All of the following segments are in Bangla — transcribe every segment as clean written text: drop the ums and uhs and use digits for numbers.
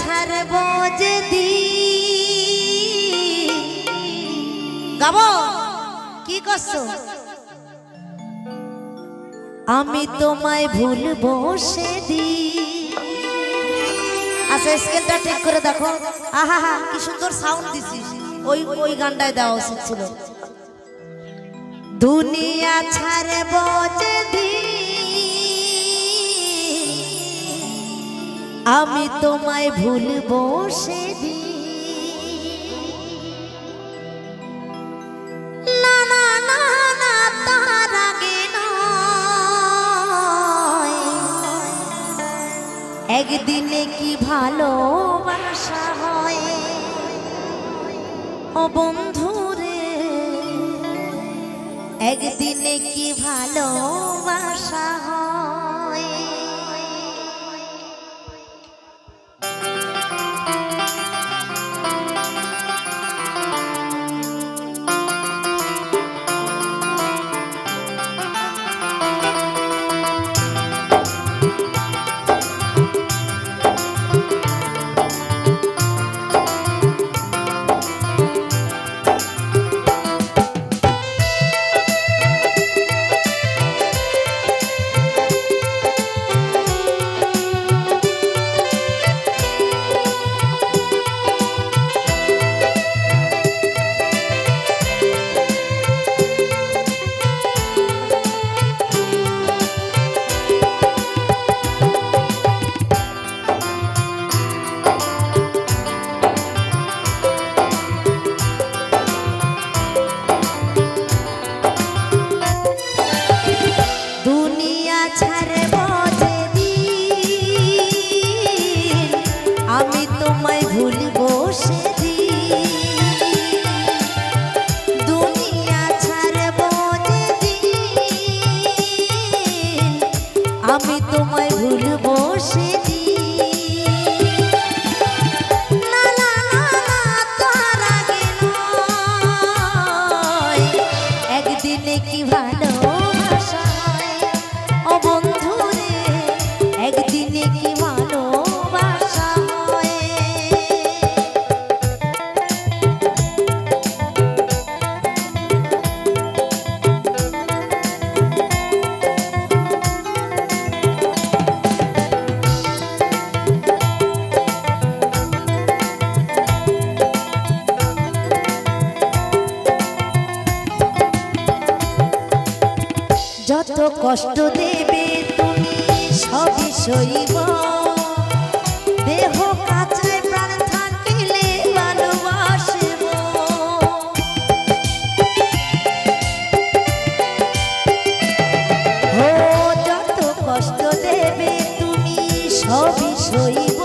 ছাড়বো যদি গাবো কি করছো আমি তোমায় ভুলবো সেদিন। আচ্ছা স্কেলটা ঠিক করে দেখো। আহা হা কি সুন্দর সাউন্ড দিছিস। ওই গানটায় দেওয়া উচিত ছিল। দুনিয়া ছাড়বো যদি আমি তোমায় ভুলবো সেদিন। না না না না তার আগে নয়, একদিনে কি ভালোবাসা হয় ও বন্ধু রে, একদিনে কি ভালোবাসা হয়। আমি তোমায় ভুলবো সেদিন। না না না না তার আগে নয়, একদিনে কি ভালোবাসা হয় ও বন্ধু রে, একদিনে কি ভালোবাসা হয়। যত কষ্ট দেবে তুমি সবই সইব, দেহ কাছে প্রাণ থাকিলে ভালোবাসব। ও যত কষ্ট দেবে তুমি সবই সইব,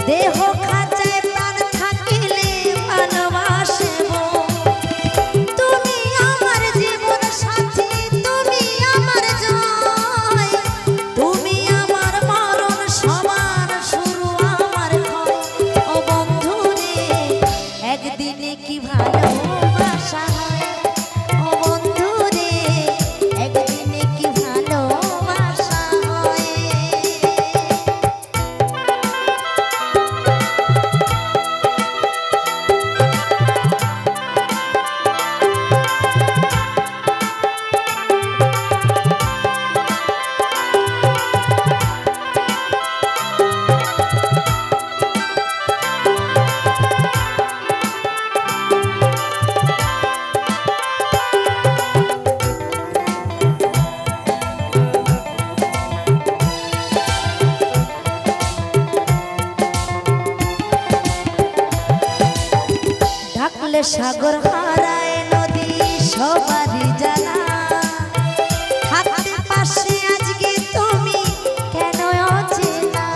দেহ কাছে প্রাণ থাকিলে ভালোবাসব। তুমি আমার জীবন সাথী, তুমি আমার জয়, তুমি আমার মরণ সমান শুরু আমার ক্ষয় ও বন্ধু রে, একদিনে কি ভালোবাসা হয় ও বন্ধু রে, একদিনে কি ভালোবাসা হয়। ডাকলে সাগর হারায় নদী সবারই জানা, থাকতে পাশে আজকে তুমি কেন অচেনা।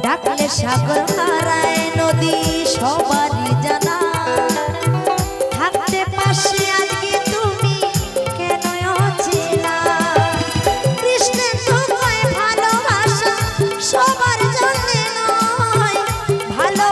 ডাকলে সাগর হারায় নদী সবারই জানা, থাকতে পাশে আজকে তুমি কেন অচেনা। কৃষ্ণের তো কয় ভালোবাসা সবার জন্য নয়, ভালো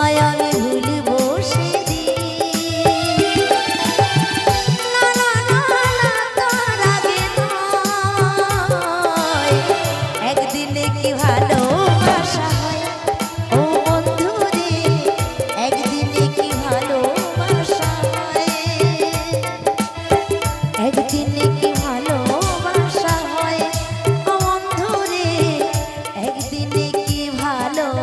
তোমায় আমি ভুলবো সেদিন। না না না না তার আগে নয়, একদিনে কি ভালোবাসা হয় ও বন্ধু রে, একদিনে কি ভালোবাসা হয়, একদিনে কি ভালোবাসা হয় ও বন্ধু রে, একদিনে কি ভালোবাসা